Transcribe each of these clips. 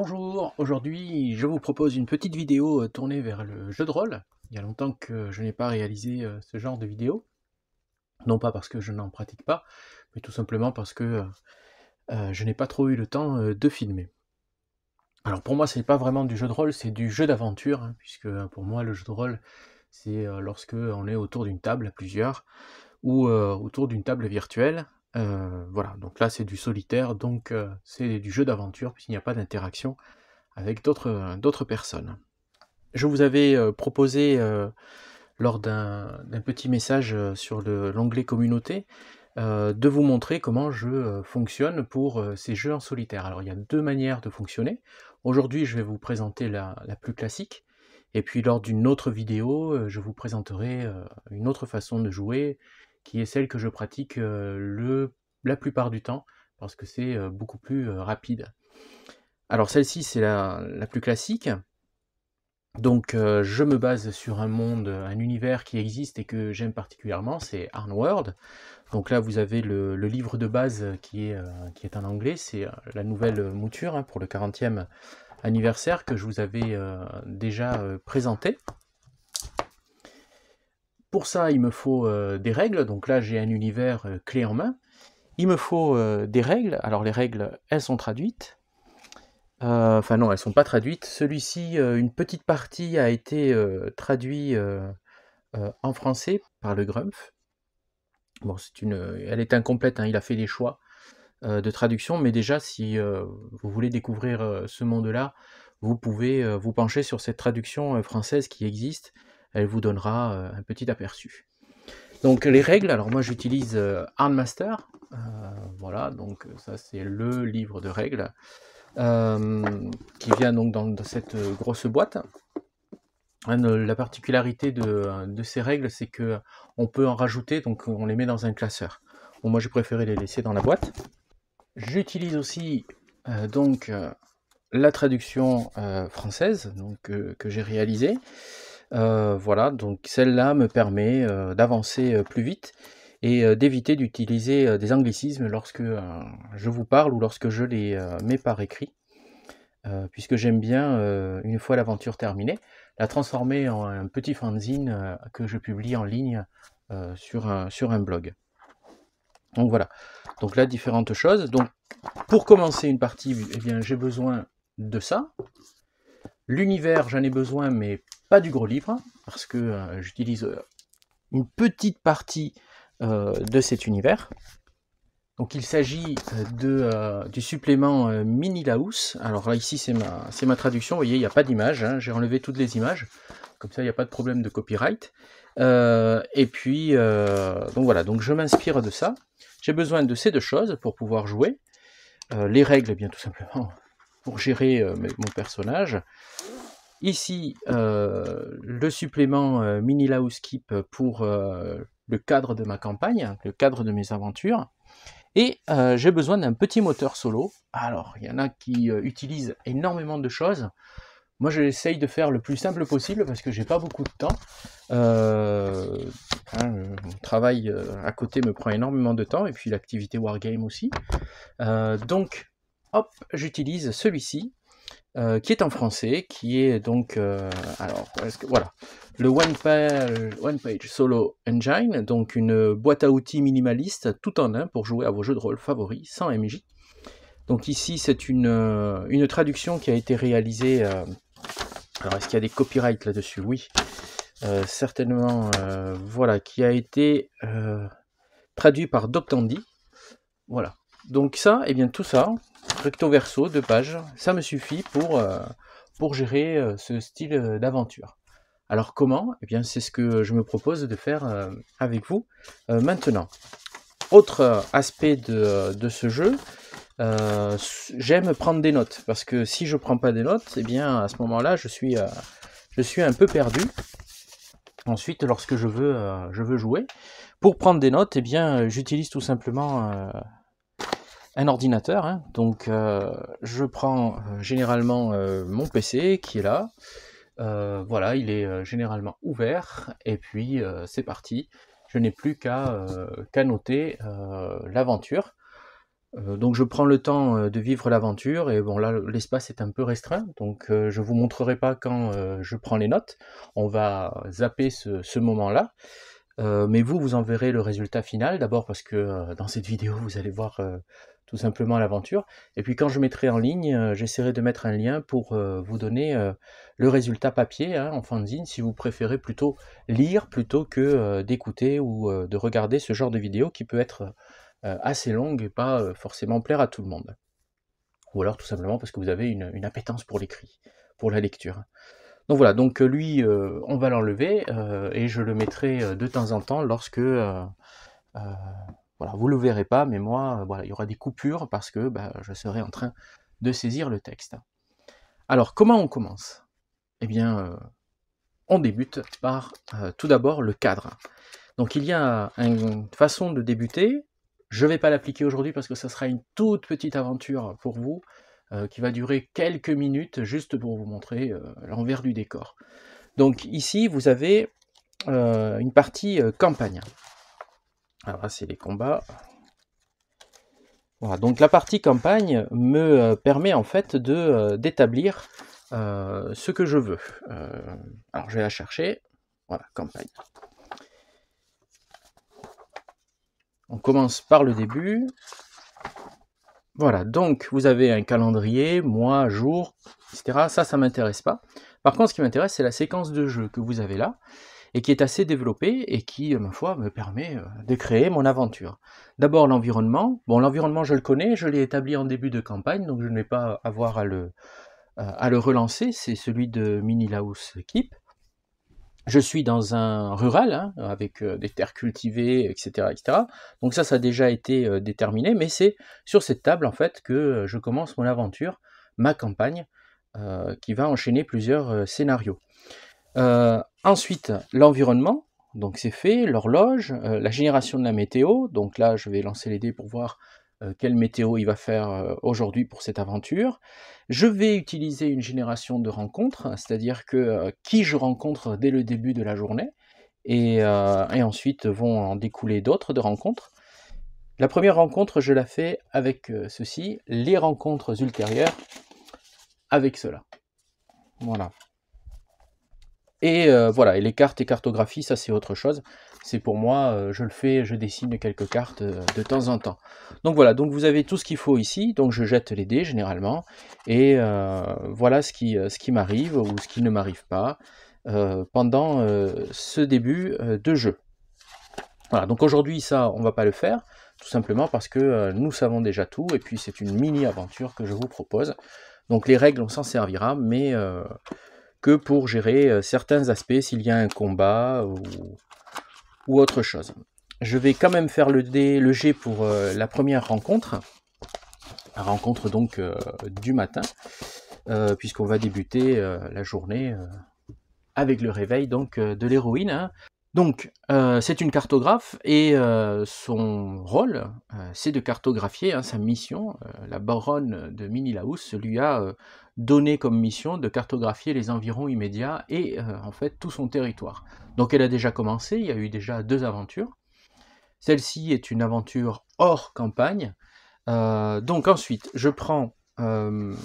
Bonjour, aujourd'hui je vous propose une petite vidéo tournée vers le jeu de rôle. Il y a longtemps que je n'ai pas réalisé ce genre de vidéo, non pas parce que je n'en pratique pas, mais tout simplement parce que je n'ai pas trop eu le temps de filmer. Alors pour moi c'est pas vraiment du jeu de rôle, c'est du jeu d'aventure, hein, puisque pour moi le jeu de rôle c'est lorsque on est autour d'une table à plusieurs, ou autour d'une table virtuelle. Voilà, donc là c'est du solitaire, donc c'est du jeu d'aventure puisqu'il n'y a pas d'interaction avec d'autres personnes. Je vous avais proposé lors d'un petit message sur l'onglet communauté de vous montrer comment je fonctionne pour ces jeux en solitaire. Alors il y a deux manières de fonctionner. Aujourd'hui je vais vous présenter la plus classique, et puis lors d'une autre vidéo je vous présenterai une autre façon de jouer qui est celle que je pratique la plupart du temps parce que c'est beaucoup plus rapide. Alors celle-ci c'est la plus classique. Donc je me base sur un monde, un univers qui existe et que j'aime particulièrement, c'est Arnworld. Donc là vous avez le livre de base qui est en anglais, c'est la nouvelle mouture hein, pour le 40e anniversaire que je vous avais déjà présenté. Pour ça il me faut des règles, donc là j'ai un univers clé en main. Il me faut des règles, alors les règles elles sont traduites. Enfin non, elles sont pas traduites. Celui-ci, une petite partie a été traduit en français par le Grumpf. Bon, elle est incomplète, hein, il a fait des choix de traduction, mais déjà si vous voulez découvrir ce monde-là, vous pouvez vous pencher sur cette traduction française qui existe. Elle vous donnera un petit aperçu. Donc les règles, alors moi j'utilise Arnmaster. Voilà, donc ça c'est le livre de règles. Qui vient donc dans cette grosse boîte. La particularité de ces règles, c'est que on peut en rajouter, donc on les met dans un classeur. Bon, moi j'ai préféré les laisser dans la boîte. J'utilise aussi la traduction française donc, que j'ai réalisée. Voilà, donc celle-là me permet d'avancer plus vite et d'éviter d'utiliser des anglicismes lorsque je vous parle ou lorsque je les mets par écrit. Puisque j'aime bien, une fois l'aventure terminée, la transformer en un petit fanzine que je publie en ligne sur un blog. Donc voilà, donc là différentes choses. Donc pour commencer une partie, eh bien, j'ai besoin de ça. L'univers, j'en ai besoin, mais pas du gros livre, parce que j'utilise une petite partie de cet univers. Donc il s'agit du supplément Mini Laus. Alors là ici c'est ma traduction, vous voyez il n'y a pas d'image, hein. J'ai enlevé toutes les images, comme ça il n'y a pas de problème de copyright. Et puis donc voilà, donc je m'inspire de ça. J'ai besoin de ces deux choses pour pouvoir jouer. Les règles, eh bien tout simplement, pour gérer mon personnage. Ici le supplément Mini Laus Keep pour le cadre de ma campagne, le cadre de mes aventures. Et j'ai besoin d'un petit moteur solo. Alors, il y en a qui utilisent énormément de choses. Moi, j'essaye de faire le plus simple possible parce que j'ai pas beaucoup de temps. Mon travail à côté me prend énormément de temps et puis l'activité Wargame aussi. Donc, hop, j'utilise celui-ci qui est en français, qui est donc voilà, le One Page Solo Engine, donc une boîte à outils minimaliste tout en un pour jouer à vos jeux de rôle favoris sans MJ. Donc ici c'est une traduction qui a été réalisée. Alors est-ce qu'il y a des copyrights là-dessus? Oui, certainement. Voilà, qui a été traduit par Doctandy. Voilà. Donc ça, et bien tout ça, recto verso, 2 pages, ça me suffit pour gérer ce style d'aventure. Alors comment? Eh bien c'est ce que je me propose de faire avec vous maintenant. Autre aspect de ce jeu, j'aime prendre des notes, parce que si je prends pas des notes, eh bien à ce moment-là je suis un peu perdu. Ensuite, lorsque je veux jouer, pour prendre des notes, eh bien j'utilise tout simplement un ordinateur, hein. Donc je prends généralement mon PC qui est là, voilà, il est généralement ouvert, et puis c'est parti, je n'ai plus qu'à noter l'aventure. Donc je prends le temps, de vivre l'aventure et bon là, l'espace est un peu restreint, donc je vous montrerai pas quand, je prends les notes. On va zapper ce moment-là, mais vous en verrez le résultat final. D'abord parce que, dans cette vidéo, vous allez voir, tout simplement l'aventure et puis quand je mettrai en ligne, j'essaierai de mettre un lien pour, vous donner, le résultat papier, hein, en fanzine, si vous préférez plutôt lire plutôt que, d'écouter ou, de regarder ce genre de vidéo qui peut être, assez longue et pas forcément plaire à tout le monde. Ou alors tout simplement parce que vous avez une appétence pour l'écrit, pour la lecture. Donc voilà, donc lui, on va l'enlever et je le mettrai de temps en temps lorsque, voilà, vous ne le verrez pas, mais moi, voilà, il y aura des coupures parce que bah, je serai en train de saisir le texte. Alors, comment on commence? Eh bien, on débute par tout d'abord le cadre. Donc il y a une façon de débuter. Je ne vais pas l'appliquer aujourd'hui parce que ça sera une toute petite aventure pour vous qui va durer quelques minutes juste pour vous montrer l'envers du décor. Donc ici, vous avez une partie campagne. Alors là, c'est les combats. Voilà, donc la partie campagne me permet en fait d'établir ce que je veux. Alors je vais la chercher. Voilà, campagne. On commence par le début. Voilà, donc vous avez un calendrier, mois, jour, etc. Ça m'intéresse pas. Par contre, ce qui m'intéresse, c'est la séquence de jeu que vous avez là, et qui est assez développée, et qui, ma foi, me permet de créer mon aventure. D'abord, l'environnement. Bon, l'environnement, je le connais, je l'ai établi en début de campagne, donc je ne vais pas avoir à le relancer, c'est celui de Minilaus Keep. Je suis dans un rural, hein, avec des terres cultivées, etc., etc. Donc ça a déjà été déterminé, mais c'est sur cette table, en fait, que je commence mon aventure, ma campagne, qui va enchaîner plusieurs scénarios. Ensuite, l'environnement, donc c'est fait, l'horloge, la génération de la météo, donc là je vais lancer les dés pour voir quelle météo il va faire aujourd'hui pour cette aventure. Je vais utiliser une génération de rencontres, c'est-à-dire que qui je rencontre dès le début de la journée, et ensuite vont en découler d'autres de rencontres. La première rencontre, je la fais avec ceci, les rencontres ultérieures avec cela. Voilà. Et voilà, et les cartes et cartographies, ça c'est autre chose. C'est pour moi, je le fais, je dessine quelques cartes de temps en temps. Donc voilà, donc vous avez tout ce qu'il faut ici, donc je jette les dés généralement, et voilà ce qui m'arrive ou ce qui ne m'arrive pas pendant ce début de jeu. Voilà, donc aujourd'hui ça, on va pas le faire, tout simplement parce que nous savons déjà tout, et puis c'est une mini-aventure que je vous propose. Donc les règles, on s'en servira, mais que pour gérer certains aspects, s'il y a un combat ou autre chose. Je vais quand même faire le jet pour la première rencontre, la rencontre donc du matin, puisqu'on va débuter la journée avec le réveil donc de l'héroïne. Hein. Donc, c'est une cartographe et son rôle, c'est de cartographier, hein, sa mission. La baronne de Minilaus lui a donné comme mission de cartographier les environs immédiats et en fait tout son territoire. Donc elle a déjà commencé, il y a eu déjà 2 aventures. Celle-ci est une aventure hors campagne. Donc ensuite, je prends le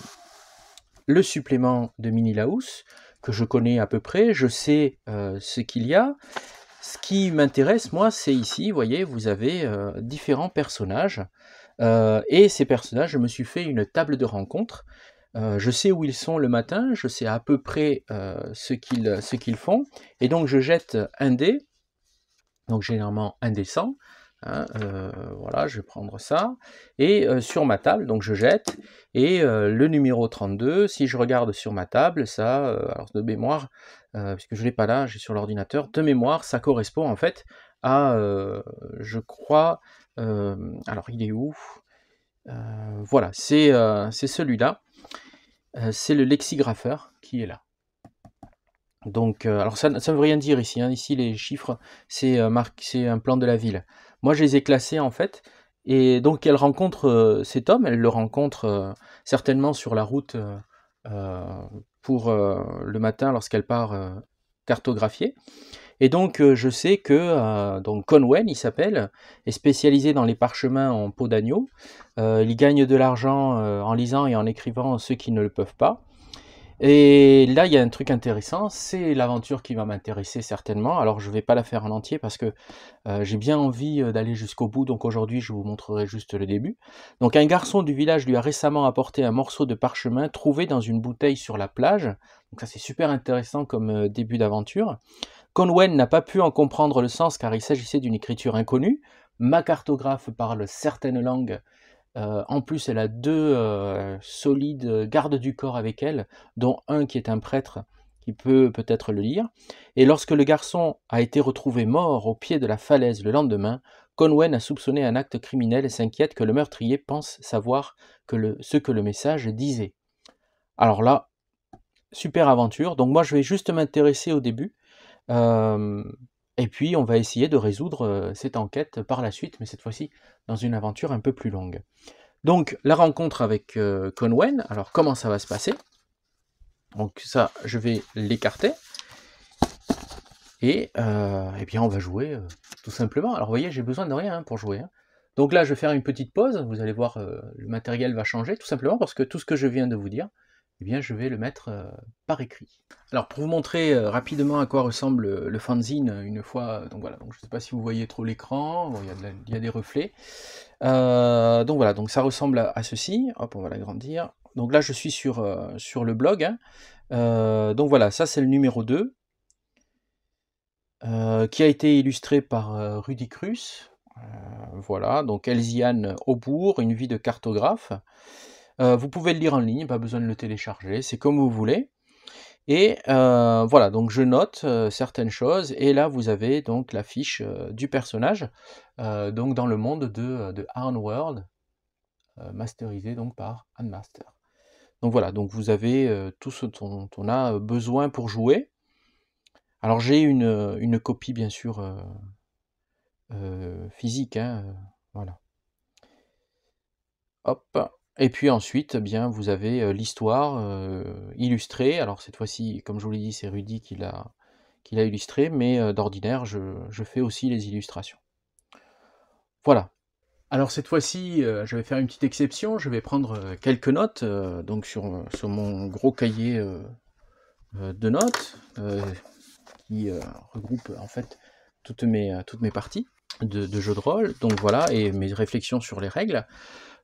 supplément de Minilaus, que je connais à peu près, je sais ce qu'il y a. Ce qui m'intéresse, moi, c'est ici, vous voyez, vous avez différents personnages. Et ces personnages, je me suis fait une table de rencontre. Je sais où ils sont le matin, je sais à peu près ce qu'ils font. Et donc, je jette un dé, donc généralement un dé 100. Hein, voilà, je vais prendre ça. Et sur ma table, donc je jette. Et le numéro 32, si je regarde sur ma table, ça, alors de mémoire, puisque je ne l'ai pas là, j'ai sur l'ordinateur, de mémoire, ça correspond en fait à, je crois, alors il est où? Voilà, c'est celui-là. C'est le lexigrapheur qui est là. Donc, alors ça ne veut rien dire ici. Hein. Ici, les chiffres, c'est un plan de la ville. Moi, je les ai classés en fait. Et donc, elle rencontre cet homme. Elle le rencontre certainement sur la route pour le matin lorsqu'elle part cartographier. Et donc je sais que donc Conwen, il s'appelle, est spécialisé dans les parchemins en peau d'agneau. Il gagne de l'argent en lisant et en écrivant ceux qui ne le peuvent pas. Et là, il y a un truc intéressant, c'est l'aventure qui va m'intéresser certainement. Alors, je ne vais pas la faire en entier parce que j'ai bien envie d'aller jusqu'au bout, donc aujourd'hui, je vous montrerai juste le début. Donc, un garçon du village lui a récemment apporté un morceau de parchemin trouvé dans une bouteille sur la plage. Donc, ça, c'est super intéressant comme début d'aventure. Conwen n'a pas pu en comprendre le sens car il s'agissait d'une écriture inconnue. Ma cartographe parle certaines langues. En plus, elle a deux solides gardes du corps avec elle, dont un qui est un prêtre qui peut peut-être le lire. Et lorsque le garçon a été retrouvé mort au pied de la falaise le lendemain, Conwen a soupçonné un acte criminel et s'inquiète que le meurtrier pense savoir ce que le message disait. Alors là, super aventure. Donc moi, je vais juste m'intéresser au début. Et puis, on va essayer de résoudre cette enquête par la suite, mais cette fois-ci dans une aventure un peu plus longue. Donc, la rencontre avec Conwen, alors comment ça va se passer? Donc ça, je vais l'écarter. Et bien, on va jouer tout simplement. Alors, vous voyez, j'ai besoin de rien pour jouer. Donc là, je vais faire une petite pause. Vous allez voir, le matériel va changer, tout simplement parce que tout ce que je viens de vous dire, eh bien, je vais le mettre par écrit. Alors, pour vous montrer rapidement à quoi ressemble le fanzine une fois, donc voilà, donc je ne sais pas si vous voyez trop l'écran, bon, il y a des reflets. Donc voilà, donc ça ressemble à ceci. Hop, on va l'agrandir. Donc là, je suis sur le blog. Donc voilà, ça c'est le numéro 2, qui a été illustré par Rudy Cruz. Voilà, donc Elziane Aubourg, une vie de cartographe. Vous pouvez le lire en ligne, pas besoin de le télécharger, c'est comme vous voulez. Et voilà, donc je note certaines choses, et là vous avez donc la fiche du personnage, donc dans le monde de World, masterisé donc par Anne Master. Donc voilà, donc vous avez tout ce dont on a besoin pour jouer. Alors j'ai une copie bien sûr physique, voilà. Hop. Et puis ensuite, eh bien, vous avez l'histoire illustrée. Alors cette fois-ci, comme je vous l'ai dit, c'est Rudy qui l'a illustré, mais d'ordinaire, je fais aussi les illustrations. Voilà. Alors cette fois-ci, je vais faire une petite exception. Je vais prendre quelques notes donc sur mon gros cahier de notes qui regroupe en fait toutes mes parties de jeux de rôle. Donc voilà, et mes réflexions sur les règles.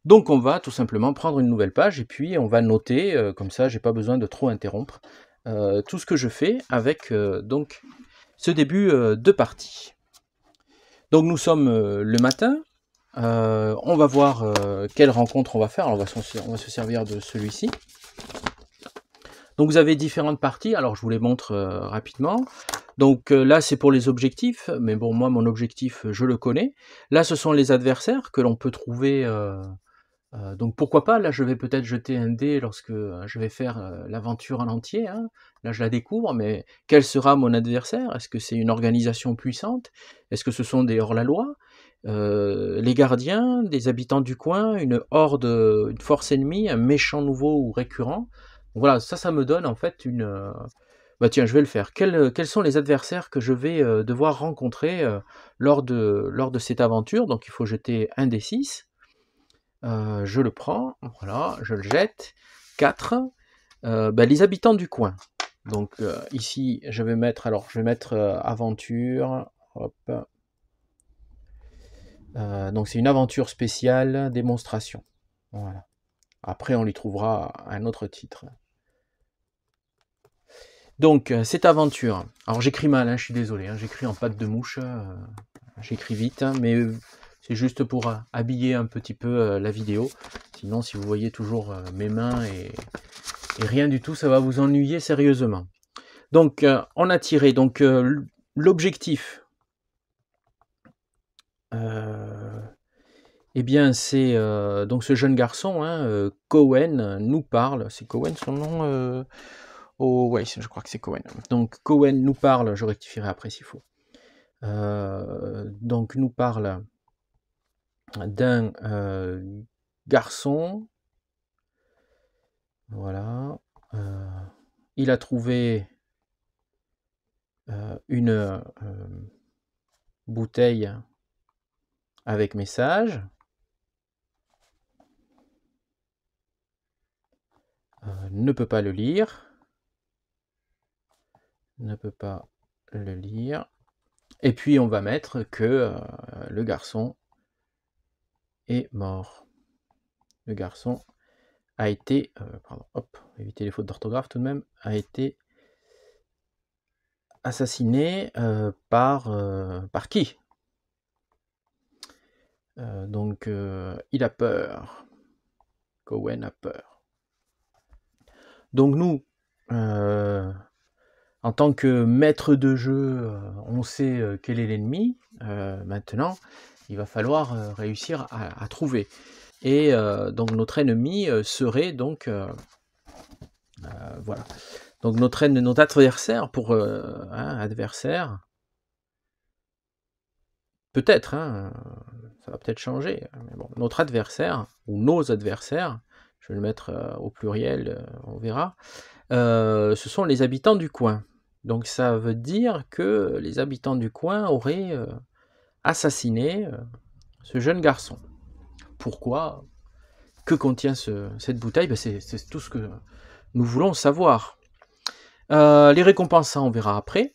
Donc on va tout simplement prendre une nouvelle page et puis on va noter, comme ça j'ai pas besoin de trop interrompre, tout ce que je fais avec donc ce début de partie. Donc nous sommes le matin, on va voir quelle rencontre on va faire. Alors, on va se servir de celui-ci. Donc vous avez différentes parties, alors je vous les montre rapidement. Donc là c'est pour les objectifs, mais bon moi mon objectif je le connais. Là ce sont les adversaires que l'on peut trouver, donc pourquoi pas, là je vais peut-être jeter un dé lorsque je vais faire l'aventure en entier, là je la découvre, mais quel sera mon adversaire? Est-ce que c'est une organisation puissante? Est-ce que ce sont des hors-la-loi? Les gardiens, des habitants du coin, une horde, une force ennemie, un méchant nouveau ou récurrent? Donc voilà, ça me donne en fait une... Bah tiens, je vais le faire. Quels sont les adversaires que je vais devoir rencontrer lors de cette aventure? Donc il faut jeter un des 6. Je le prends, voilà, je le jette. 4. Les habitants du coin. Donc ici, je vais mettre aventure. Hop. Donc c'est une aventure spéciale, démonstration. Voilà. Après, on lui trouvera un autre titre. Donc, cette aventure. Alors, j'écris mal, je suis désolé, j'écris en patte de mouche, j'écris vite, mais c'est juste pour habiller un petit peu la vidéo. Sinon, si vous voyez toujours mes mains et rien du tout, ça va vous ennuyer sérieusement. Donc, on a tiré donc l'objectif. Eh bien, c'est donc ce jeune garçon, Cohen, nous parle. C'est Cohen son nom? Oh, ouais, je crois que c'est Cohen. Donc, Cohen nous parle, je rectifierai après s'il faut. Donc, nous parle d'un garçon. Voilà. Il a trouvé une bouteille avec message. Ne peut pas le lire. Ne peut pas le lire. Et puis on va mettre que le garçon est mort. Le garçon a été, pardon, hop, éviter les fautes d'orthographe tout de même, a été assassiné par qui? Donc il a peur. Cohen a peur. Donc nous, en tant que maître de jeu, on sait quel est l'ennemi. Maintenant, il va falloir réussir à trouver. Et donc notre ennemi serait donc voilà. Donc notre adversaire pour adversaire. Peut-être, hein, ça va peut-être changer. Mais bon, notre adversaire ou nos adversaires, je vais le mettre au pluriel, on verra. Ce sont les habitants du coin. Donc ça veut dire que les habitants du coin auraient assassiné ce jeune garçon. Pourquoi? Que contient cette bouteille? Ben c'est tout ce que nous voulons savoir. Les récompenses, ça on verra après.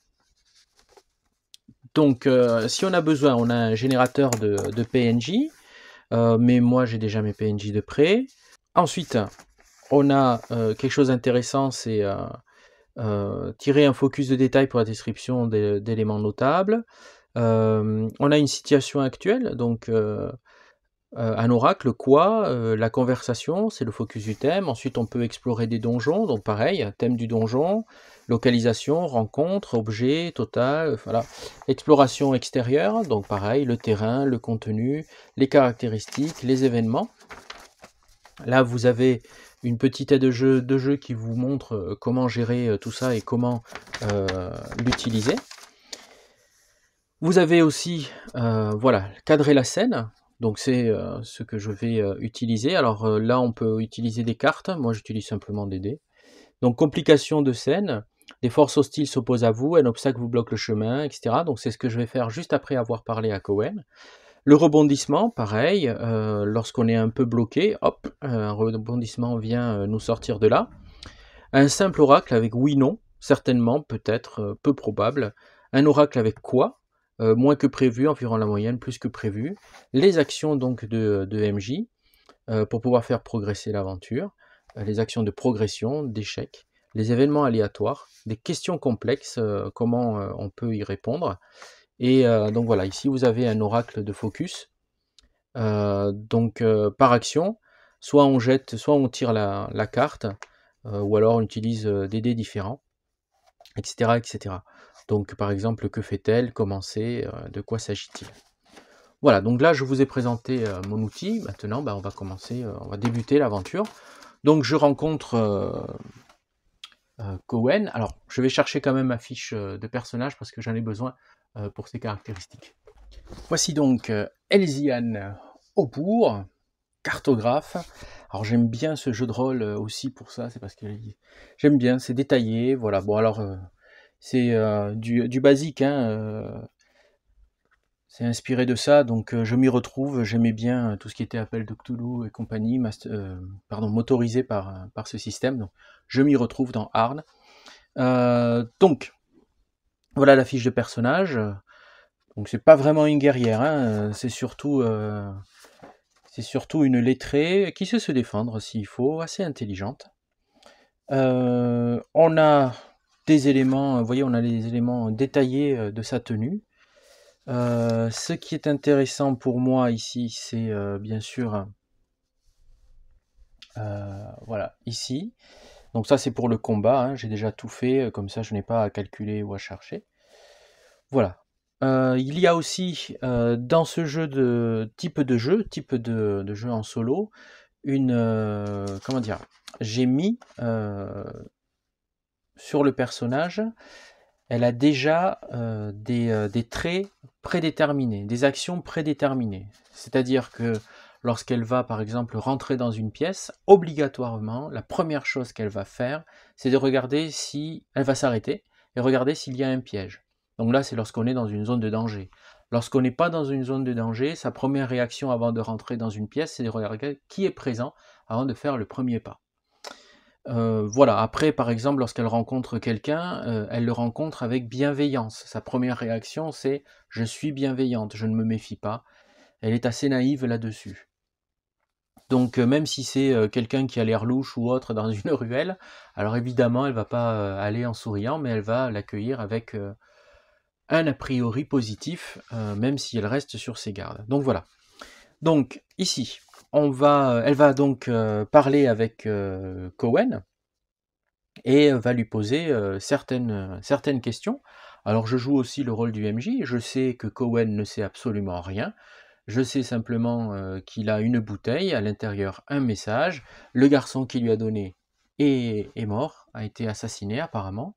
Donc si on a besoin, on a un générateur de PNJ, mais moi j'ai déjà mes PNJ de près. Ensuite, on a quelque chose d'intéressant, c'est tirer un focus de détail pour la description d'éléments notables. On a une situation actuelle, donc un oracle, quoi, la conversation, c'est le focus du thème. Ensuite, on peut explorer des donjons, donc pareil, thème du donjon, localisation, rencontre, objet, total, voilà. Exploration extérieure, donc pareil, le terrain, le contenu, les caractéristiques, les événements. Là, vous avez une petite aide de jeu qui vous montre comment gérer tout ça et comment l'utiliser. Vous avez aussi, voilà, cadrer la scène. Donc c'est ce que je vais utiliser. Alors là, on peut utiliser des cartes. Moi, j'utilise simplement des dés. Donc complication de scène. Des forces hostiles s'opposent à vous. Un obstacle vous bloque le chemin, etc. Donc c'est ce que je vais faire juste après avoir parlé à Cohen. Le rebondissement, pareil. Lorsqu'on est un peu bloqué, hop, un rebondissement vient nous sortir de là. Un simple oracle avec oui/non, certainement, peut-être, peu probable. Un oracle avec quoi? Moins que prévu, environ la moyenne, plus que prévu. Les actions donc de MJ pour pouvoir faire progresser l'aventure. Les actions de progression, d'échec. Les événements aléatoires. Des questions complexes, comment on peut y répondre. Et donc voilà, ici vous avez un oracle de focus. Donc par action, soit on jette, soit on tire la carte, ou alors on utilise des dés différents, etc., etc. Donc par exemple, que fait-elle? Comment c'est? De quoi s'agit-il? Voilà, donc là je vous ai présenté mon outil. Maintenant on va commencer, on va débuter l'aventure. Donc je rencontre Cohen. Alors je vais chercher quand même ma fiche de personnage parce que j'en ai besoin pour ses caractéristiques. Voici donc Elziane Aubourg, cartographe. Alors j'aime bien ce jeu de rôle aussi pour ça, c'est parce que j'aime bien, c'est détaillé, voilà. Bon alors c'est du basique, hein, c'est inspiré de ça, donc je m'y retrouve. J'aimais bien tout ce qui était appel de Cthulhu et compagnie, motorisé par ce système, donc je m'y retrouve dans Arn. Donc voilà la fiche de personnage. Donc c'est pas vraiment une guerrière, hein, c'est surtout une lettrée qui sait se défendre s'il faut, assez intelligente. On a des éléments, vous voyez, on a les éléments détaillés de sa tenue. Ce qui est intéressant pour moi ici, c'est bien sûr, voilà, ici. Donc ça c'est pour le combat, hein, j'ai déjà tout fait, comme ça je n'ai pas à calculer ou à chercher. Voilà. Il y a aussi dans ce type de jeu en solo, comment dire, j'ai mis sur le personnage, elle a déjà des traits prédéterminés, des actions prédéterminées. C'est-à-dire que lorsqu'elle va par exemple rentrer dans une pièce, obligatoirement, la première chose qu'elle va faire, c'est de regarder si elle va s'arrêter et regarder s'il y a un piège. Donc là, c'est lorsqu'on est dans une zone de danger. Lorsqu'on n'est pas dans une zone de danger, sa première réaction avant de rentrer dans une pièce, c'est de regarder qui est présent avant de faire le premier pas. Voilà, après, par exemple, lorsqu'elle rencontre quelqu'un, elle le rencontre avec bienveillance. Sa première réaction, c'est: «Je suis bienveillante, je ne me méfie pas». Elle est assez naïve là-dessus. Donc même si c'est, quelqu'un qui a l'air louche ou autre dans une ruelle, alors évidemment, elle va pas, aller en souriant, mais elle va l'accueillir avec, un a priori positif, même si elle reste sur ses gardes. Donc voilà. Donc ici, elle va donc, parler avec, Cowen et va lui poser certaines questions. Alors je joue aussi le rôle du MJ, je sais que Cowen ne sait absolument rien, je sais simplement qu'il a une bouteille, à l'intérieur un message, le garçon qui lui a donné est mort, a été assassiné apparemment.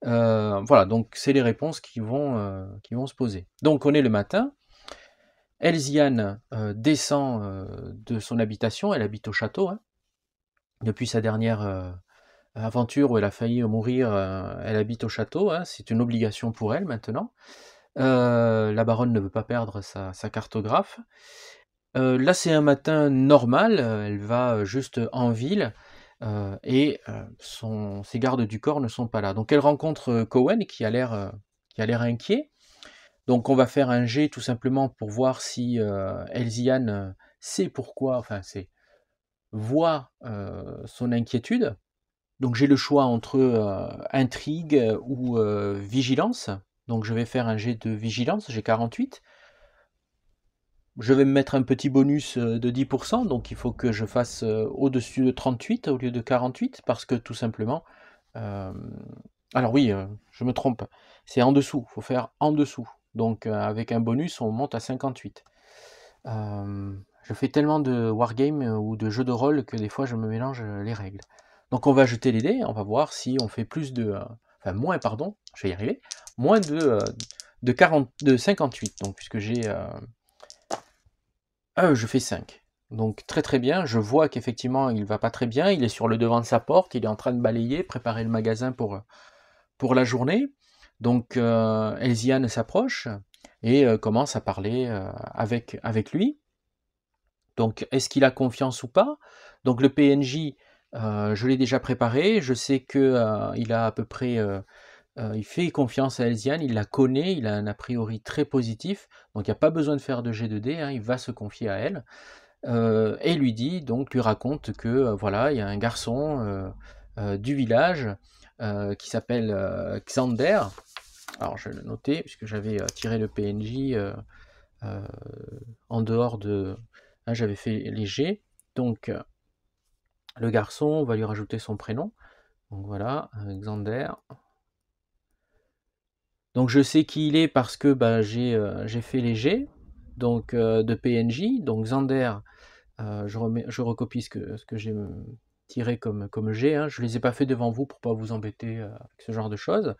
Voilà, donc c'est les réponses qui vont se poser. Donc on est le matin, Elziane descend de son habitation, elle habite au château, hein. Depuis sa dernière aventure où elle a failli mourir, elle habite au château, hein, c'est une obligation pour elle maintenant. La baronne ne veut pas perdre sa cartographe. Là, c'est un matin normal, elle va juste en ville et ses gardes du corps ne sont pas là. Donc elle rencontre Cowen qui a l'air inquiet. Donc on va faire un jet tout simplement pour voir si Elziane sait pourquoi, enfin voit son inquiétude. Donc j'ai le choix entre intrigue ou vigilance. Donc je vais faire un jet de vigilance, j'ai 48. Je vais me mettre un petit bonus de 10%, donc il faut que je fasse au-dessus de 38 au lieu de 48, parce que tout simplement... alors oui, je me trompe, c'est en dessous, il faut faire en dessous. Donc avec un bonus, on monte à 58. Je fais tellement de wargame ou de jeux de rôle que des fois je me mélange les règles. Donc on va jeter les dés, on va voir si on fait plus de... enfin moins, pardon, je vais y arriver, moins de 58, donc puisque j'ai... je fais 5. Donc très très bien, je vois qu'effectivement il va pas très bien, il est sur le devant de sa porte, il est en train de balayer, préparer le magasin pour la journée. Donc Elziane s'approche et commence à parler avec lui. Donc est-ce qu'il a confiance ou pas? Donc le PNJ, je l'ai déjà préparé, je sais que il a à peu près... il fait confiance à Elziane, il la connaît, il a un a priori très positif, donc il n'y a pas besoin de faire de jet de dés, hein, il va se confier à elle. Et lui raconte que voilà, il y a un garçon du village qui s'appelle Xander. Alors je vais le noter, puisque j'avais tiré le PNJ en dehors de... Hein, j'avais fait les jets. Donc le garçon, on va lui rajouter son prénom. Donc voilà, Xander. Donc je sais qui il est parce que j'ai fait les jets donc, de PNJ. Donc Xander, je recopie ce que j'ai tiré comme jet, hein. Je ne les ai pas fait devant vous pour pas vous embêter avec ce genre de choses.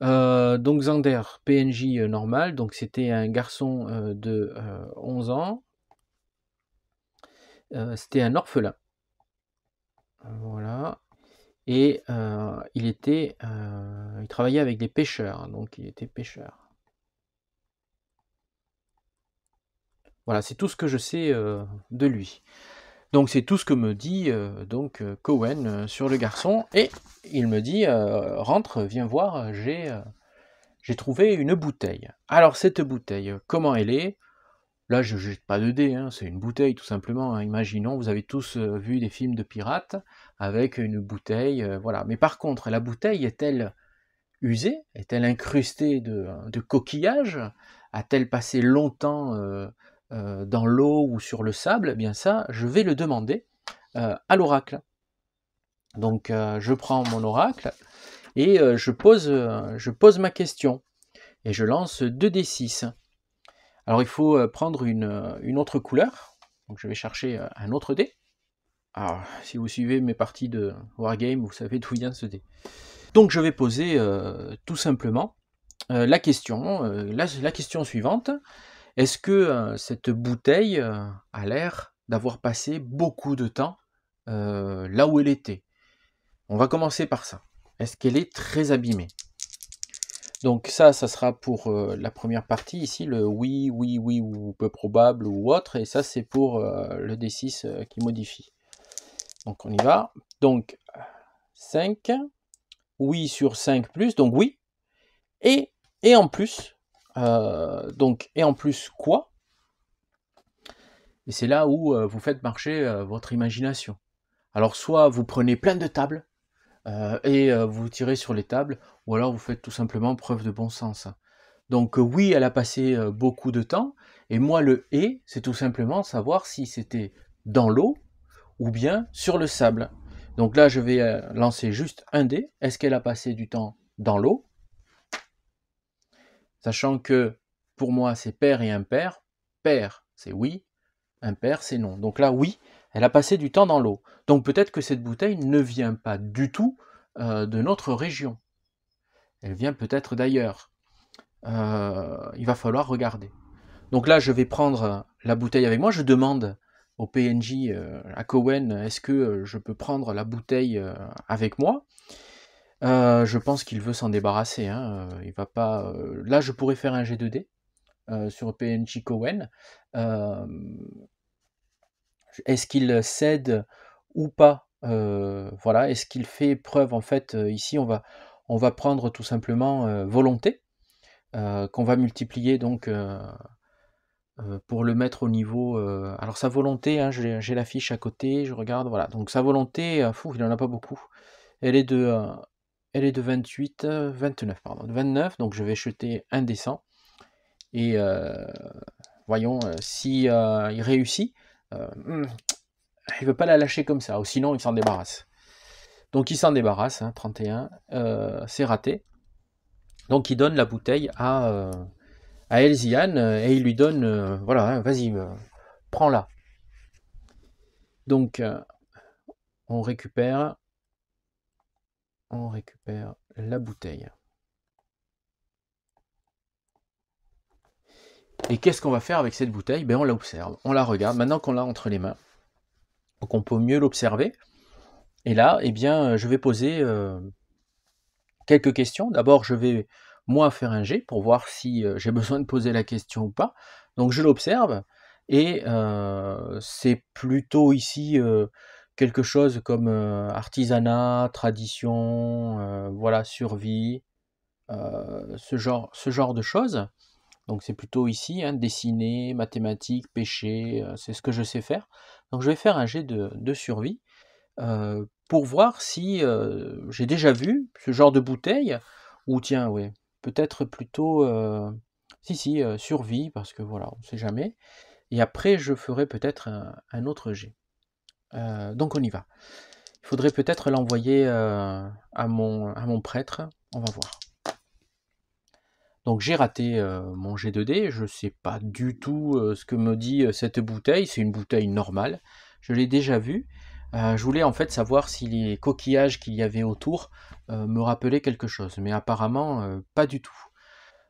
Donc Xander, PNJ normal, donc c'était un garçon de 11 ans. C'était un orphelin. Voilà. Et il travaillait avec des pêcheurs, donc il était pêcheur. Voilà, c'est tout ce que je sais de lui. Donc c'est tout ce que me dit Cowen sur le garçon, et il me dit rentre, viens voir, j'ai trouvé une bouteille. Alors cette bouteille, comment elle est? Là je jette pas de dés, hein, c'est une bouteille tout simplement, hein. Imaginons, vous avez tous vu des films de pirates avec une bouteille, voilà. Mais par contre, la bouteille est-elle usée? Est-elle incrustée de coquillages? A-t-elle passé longtemps dans l'eau ou sur le sable? Eh bien ça, je vais le demander à l'oracle. Donc je prends mon oracle et je pose ma question. Et je lance 2d6. Alors il faut prendre une autre couleur. Donc je vais chercher un autre dé. Alors si vous suivez mes parties de Wargame, vous savez d'où vient ce dé. Donc je vais poser tout simplement la question suivante. Est-ce que cette bouteille a l'air d'avoir passé beaucoup de temps là où elle était? On va commencer par ça. Est-ce qu'elle est très abîmée? Donc ça sera pour la première partie ici, le oui, oui, oui ou peu probable ou autre, et ça c'est pour le D6 qui modifie. Donc on y va. Donc 5, oui sur 5 plus, donc oui, et en plus, donc et en plus quoi? Et c'est là où vous faites marcher votre imagination. Alors soit vous prenez plein de tables et vous tirez sur les tables, ou alors vous faites tout simplement preuve de bon sens. Donc oui, elle a passé beaucoup de temps, et moi le et, c'est tout simplement savoir si c'était dans l'eau ou bien sur le sable. Donc là, je vais lancer juste un dé. Est-ce qu'elle a passé du temps dans l'eau? Sachant que pour moi, c'est pair et impair. Pair, c'est oui. Impair, c'est non. Donc là, oui, elle a passé du temps dans l'eau. Donc peut-être que cette bouteille ne vient pas du tout de notre région. Elle vient peut-être d'ailleurs. Il va falloir regarder. Donc là, je vais prendre la bouteille avec moi. Je demande au PNJ, à Cowen, est-ce que je peux prendre la bouteille avec moi? Je pense qu'il veut s'en débarrasser. Hein. Il va pas. Là, je pourrais faire un G2D sur PNJ Cowen. Est-ce qu'il cède ou pas? Voilà. Est-ce qu'il fait preuve en fait ici on va prendre tout simplement volonté qu'on va multiplier donc pour le mettre au niveau. Alors sa volonté, hein, j'ai la fiche à côté, je regarde, voilà. Donc sa volonté, il n'en a pas beaucoup. Elle est de 28, 29, pardon, 29, donc je vais jeter un des 100. Et voyons si il réussit. Il veut pas la lâcher comme ça, ou sinon il s'en débarrasse. Donc il s'en débarrasse, hein, 31, c'est raté. Donc il donne la bouteille à Elziane et il lui donne, voilà, hein, vas-y, prends-la. Donc on récupère la bouteille. Et qu'est-ce qu'on va faire avec cette bouteille? Ben on l'observe, on la regarde, maintenant qu'on l'a entre les mains, donc on peut mieux l'observer. Et là, eh bien, je vais poser quelques questions. D'abord, je vais moi faire un jet pour voir si j'ai besoin de poser la question ou pas. Donc je l'observe et c'est plutôt ici quelque chose comme artisanat, tradition, voilà, survie, ce genre de choses. Donc c'est plutôt ici, hein, dessiner, mathématiques, pêcher, c'est ce que je sais faire. Donc je vais faire un jet de survie pour voir si j'ai déjà vu ce genre de bouteille, ou tiens, ouais, peut-être plutôt, si, survie, parce que voilà, on ne sait jamais. Et après, je ferai peut-être un autre jet. Donc on y va. Il faudrait peut-être l'envoyer à mon prêtre, on va voir. Donc j'ai raté mon G2D, je ne sais pas du tout ce que me dit cette bouteille, c'est une bouteille normale, je l'ai déjà vue. Je voulais en fait savoir si les coquillages qu'il y avait autour me rappelaient quelque chose, mais apparemment pas du tout.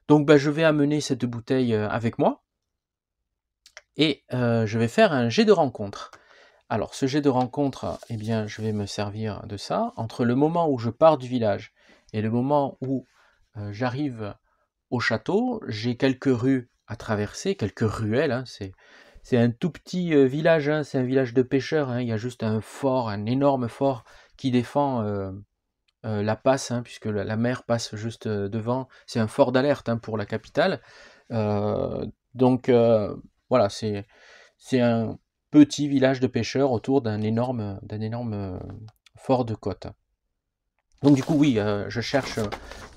Donc je vais amener cette bouteille avec moi, et je vais faire un jet de rencontre. Alors ce jet de rencontre, eh bien je vais me servir de ça, entre le moment où je pars du village et le moment où j'arrive au château, j'ai quelques rues à traverser, quelques ruelles, hein, c'est un tout petit village, hein, c'est un village de pêcheurs, hein, il y a juste un fort, un énorme fort qui défend la passe, hein, puisque la mer passe juste devant, c'est un fort d'alerte, hein, pour la capitale. Donc voilà, c'est un petit village de pêcheurs autour d'un énorme fort de côte. Donc du coup, oui, je cherche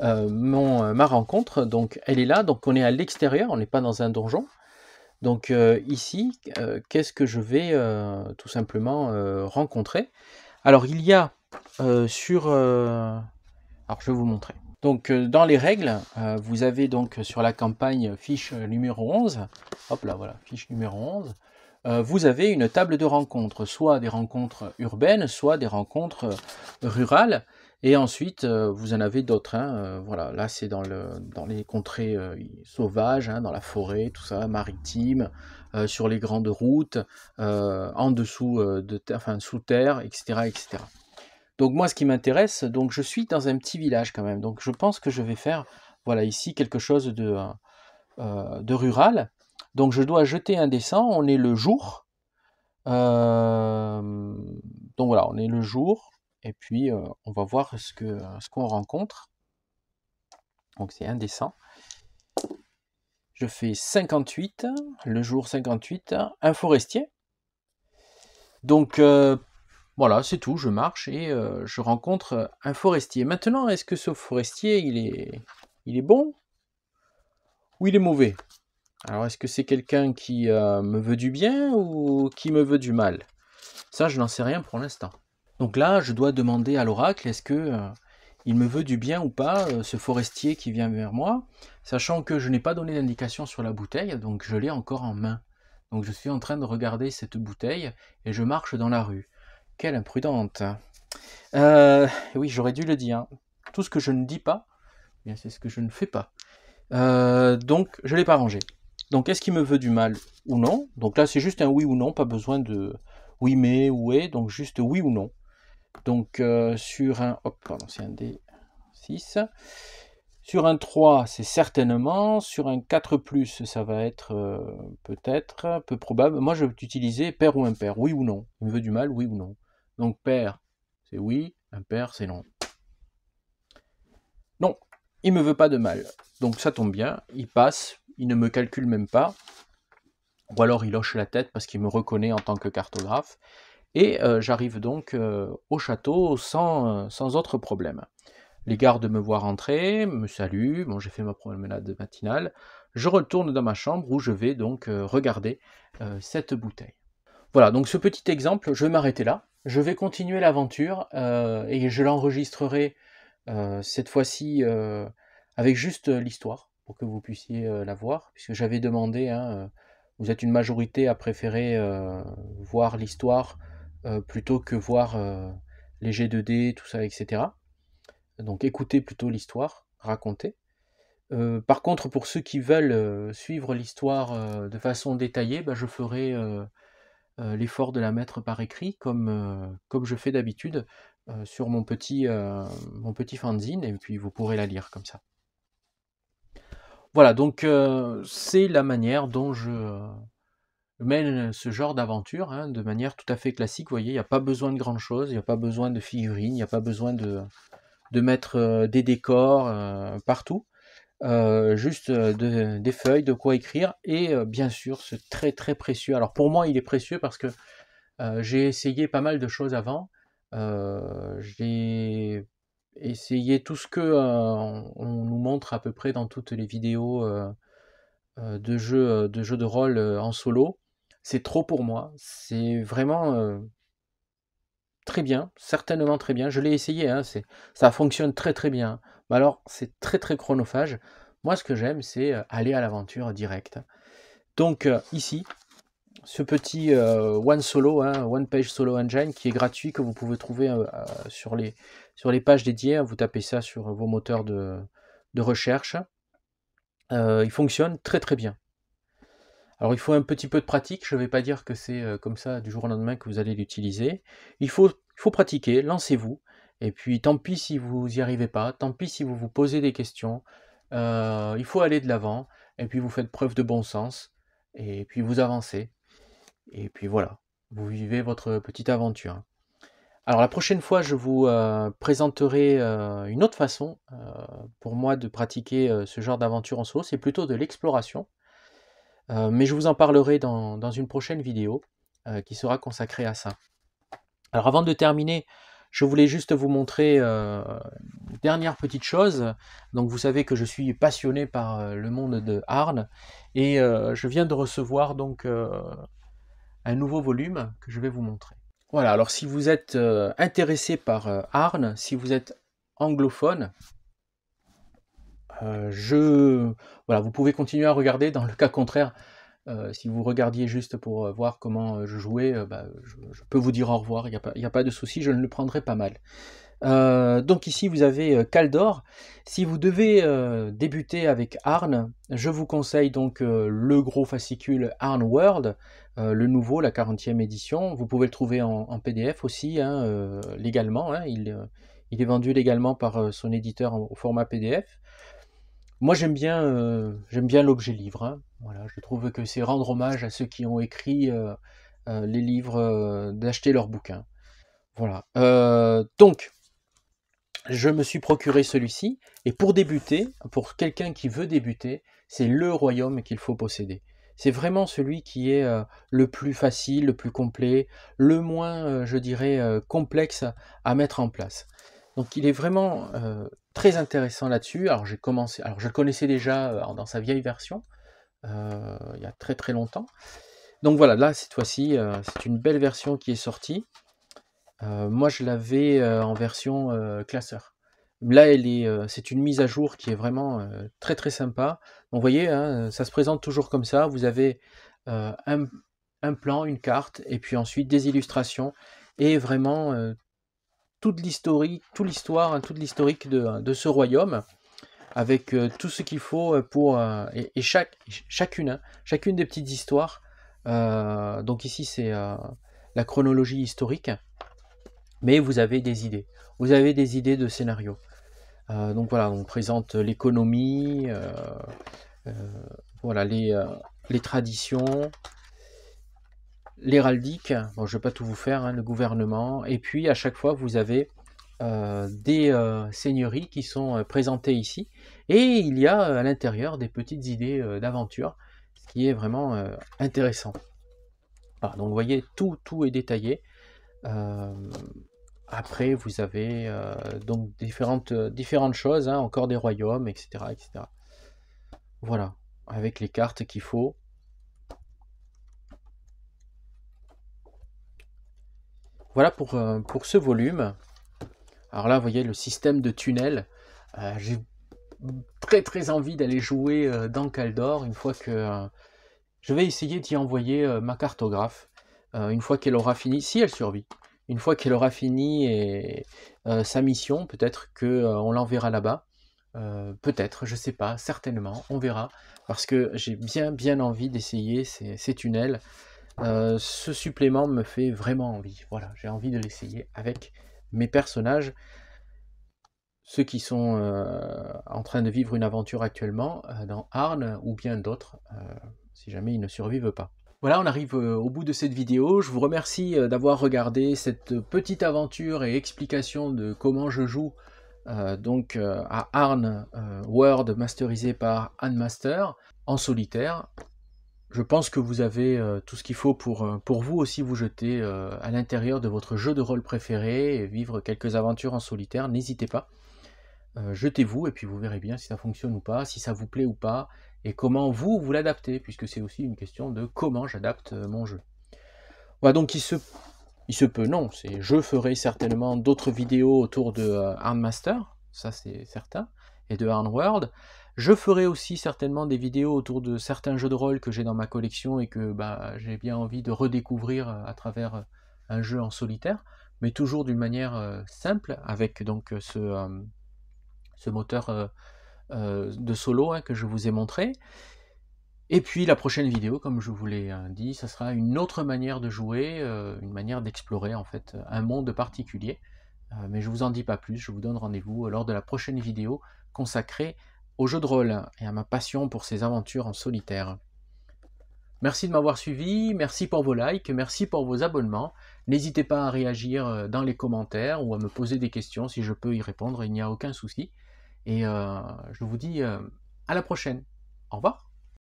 ma rencontre, donc elle est là, donc on est à l'extérieur, on n'est pas dans un donjon. Donc ici, qu'est-ce que je vais tout simplement rencontrer? Alors il y a sur... alors je vais vous montrer. Donc dans les règles, vous avez donc sur la campagne fiche numéro 11, hop là, voilà, fiche numéro 11, vous avez une table de rencontres, soit des rencontres urbaines, soit des rencontres rurales, et ensuite vous en avez d'autres, hein, voilà, là c'est dans les contrées sauvages, hein, dans la forêt, tout ça, maritime, sur les grandes routes, en dessous enfin sous terre, etc., etc. Donc moi ce qui m'intéresse, donc je suis dans un petit village quand même, donc je pense que je vais faire Voilà, ici quelque chose de rural. Donc je dois jeter un dé 100, on est le jour. Donc voilà, on est le jour, et puis on va voir ce qu'on rencontre. Donc c'est un dé 100. Je fais 58, le jour 58, un forestier. Donc voilà, c'est tout, je marche et je rencontre un forestier. Maintenant, est-ce que ce forestier, il est bon ou il est mauvais? Alors, est-ce que c'est quelqu'un qui me veut du bien ou qui me veut du mal? Ça, je n'en sais rien pour l'instant. Donc là, je dois demander à l'oracle, est-ce que il me veut du bien ou pas, ce forestier qui vient vers moi, sachant que je n'ai pas donné d'indication sur la bouteille, donc je l'ai encore en main. Donc je suis en train de regarder cette bouteille et je marche dans la rue. Quelle imprudente! Oui, j'aurais dû le dire. Tout ce que je ne dis pas, eh bien c'est ce que je ne fais pas. Donc je ne l'ai pas rangé. Donc est-ce qu'il me veut du mal ou non? Donc là c'est juste un oui ou non, pas besoin de oui mais ou est, donc juste oui ou non. Donc sur un... Hop, pardon, c'est un D6. Sur un 3, c'est certainement. Sur un 4+, ça va être peut-être, peu probable. Moi, je vais utiliser pair ou impair, oui ou non. Il me veut du mal, oui ou non. Donc pair, c'est oui, impair, c'est non. Non, il me veut pas de mal. Donc ça tombe bien, il passe, il ne me calcule même pas. Ou alors il hoche la tête parce qu'il me reconnaît en tant que cartographe. Et j'arrive donc au château sans autre problème. Les gardes me voient rentrer, me saluent, bon j'ai fait ma promenade matinale, je retourne dans ma chambre où je vais donc regarder cette bouteille. Voilà, donc ce petit exemple, je vais m'arrêter là, je vais continuer l'aventure et je l'enregistrerai cette fois-ci avec juste l'histoire, pour que vous puissiez la voir, puisque j'avais demandé, hein, vous êtes une majorité à préférer voir l'histoire plutôt que voir les jets de dés, tout ça, etc. Donc écoutez plutôt l'histoire racontée. Par contre, pour ceux qui veulent suivre l'histoire de façon détaillée, bah, je ferai l'effort de la mettre par écrit, comme je fais d'habitude, sur mon petit fanzine, et puis vous pourrez la lire comme ça. Voilà, donc c'est la manière dont je mène ce genre d'aventure, hein, de manière tout à fait classique. Vous voyez, il n'y a pas besoin de grand chose, il n'y a pas besoin de figurines, il n'y a pas besoin de mettre des décors partout. Juste des feuilles, de quoi écrire, et bien sûr ce très très précieux. Alors pour moi il est précieux parce que j'ai essayé pas mal de choses avant. J'ai essayé tout ce que on nous montre à peu près dans toutes les vidéos de jeux de rôle en solo. C'est trop pour moi. C'est vraiment très bien, certainement très bien. Je l'ai essayé, hein, ça fonctionne très très bien. Mais alors, c'est très très chronophage. Moi, ce que j'aime, c'est aller à l'aventure directe. Donc ici, ce petit One Solo, hein, One Page Solo Engine, qui est gratuit, que vous pouvez trouver sur les pages dédiées. Vous tapez ça sur vos moteurs de recherche. Il fonctionne très très bien. Alors il faut un petit peu de pratique, je ne vais pas dire que c'est comme ça du jour au lendemain que vous allez l'utiliser. Il faut pratiquer, lancez-vous, et puis tant pis si vous n'y arrivez pas, tant pis si vous vous posez des questions, il faut aller de l'avant, et puis vous faites preuve de bon sens, et puis vous avancez, et puis voilà, vous vivez votre petite aventure. Alors la prochaine fois, je vous présenterai une autre façon pour moi de pratiquer ce genre d'aventure en solo, c'est plutôt de l'exploration. Mais je vous en parlerai dans une prochaine vidéo qui sera consacrée à ça. Alors avant de terminer, je voulais juste vous montrer une dernière petite chose. Donc vous savez que je suis passionné par le monde de Arn, et je viens de recevoir donc un nouveau volume que je vais vous montrer. Voilà, alors si vous êtes intéressé par Arn, si vous êtes anglophone, voilà, vous pouvez continuer à regarder. Dans le cas contraire, si vous regardiez juste pour voir comment je jouais, bah, je peux vous dire au revoir, il n'y a pas de souci, je ne le prendrai pas mal. Donc ici vous avez Kaldor. Si vous devez débuter avec Arn, je vous conseille donc le gros fascicule Arn World, le nouveau, la 40e édition. Vous pouvez le trouver en PDF aussi, hein, légalement, hein. Il est vendu légalement par son éditeur au format PDF. Moi j'aime bien l'objet livre, hein. Voilà, je trouve que c'est rendre hommage à ceux qui ont écrit, les livres, d'acheter leurs bouquins. Voilà, donc je me suis procuré celui-ci et pour débuter, pour quelqu'un qui veut débuter, c'est le royaume qu'il faut posséder. C'est vraiment celui qui est, le plus facile, le plus complet, le moins, je dirais, complexe à mettre en place. Donc il est vraiment, très intéressant là-dessus. Alors je le connaissais déjà, dans sa vieille version, il y a très, très longtemps. Donc voilà, là cette fois-ci, c'est une belle version qui est sortie. Moi je l'avais, en version, classeur. Là c'est une mise à jour qui est vraiment, très, très sympa. Donc vous voyez, hein, ça se présente toujours comme ça. Vous avez, un plan, une carte et puis ensuite des illustrations et vraiment, toute l'histoire, hein, toute l'historique de ce royaume avec, tout ce qu'il faut, pour, et chacune, hein, chacune des petites histoires, donc ici c'est, la chronologie historique, mais vous avez des idées. Vous avez des idées de scénario. Donc voilà, on présente l'économie, euh, voilà, les traditions, l'héraldique, bon, je ne vais pas tout vous faire, hein, le gouvernement, et puis à chaque fois vous avez des seigneuries qui sont présentées ici, et il y a à l'intérieur des petites idées d'aventure, ce qui est vraiment intéressant. Voilà, donc vous voyez, tout est détaillé. Après, vous avez donc différentes choses, hein, encore des royaumes, etc., etc. Voilà, avec les cartes qu'il faut. Voilà pour ce volume. Alors là, vous voyez le système de tunnel. J'ai très très envie d'aller jouer dans Kaldor une fois que je vais essayer d'y envoyer ma cartographe. Une fois qu'elle aura fini, si elle survit, une fois qu'elle aura fini sa mission, peut-être qu'on l'enverra là-bas. Peut-être, je sais pas, certainement, on verra. Parce que j'ai bien envie d'essayer ces tunnels. Ce supplément me fait vraiment envie. Voilà, j'ai envie de l'essayer avec mes personnages, ceux qui sont en train de vivre une aventure actuellement dans Arn ou bien d'autres, si jamais ils ne survivent pas. Voilà, on arrive au bout de cette vidéo. Je vous remercie d'avoir regardé cette petite aventure et explication de comment je joue donc à Arn World masterisé par Handmaster en solitaire. Je pense que vous avez tout ce qu'il faut pour vous aussi vous jeter à l'intérieur de votre jeu de rôle préféré et vivre quelques aventures en solitaire. N'hésitez pas. Jetez-vous et puis vous verrez bien si ça fonctionne ou pas, si ça vous plaît ou pas, et comment vous l'adaptez, puisque c'est aussi une question de comment j'adapte mon jeu. Voilà, donc il se peut, non, je ferai certainement d'autres vidéos autour de Handmaster, ça c'est certain, et de World. Je ferai aussi certainement des vidéos autour de certains jeux de rôle que j'ai dans ma collection et que j'ai bien envie de redécouvrir à travers un jeu en solitaire, mais toujours d'une manière simple, avec donc ce moteur de solo que je vous ai montré. Et puis la prochaine vidéo, comme je vous l'ai dit, ça sera une autre manière de jouer, une manière d'explorer en fait un monde particulier. Mais je vous en dis pas plus, je vous donne rendez-vous lors de la prochaine vidéo consacrée au jeu de rôle et à ma passion pour ces aventures en solitaire. Merci de m'avoir suivi, merci pour vos likes, merci pour vos abonnements. N'hésitez pas à réagir dans les commentaires ou à me poser des questions si je peux y répondre, il n'y a aucun souci. Et je vous dis à la prochaine. Au revoir.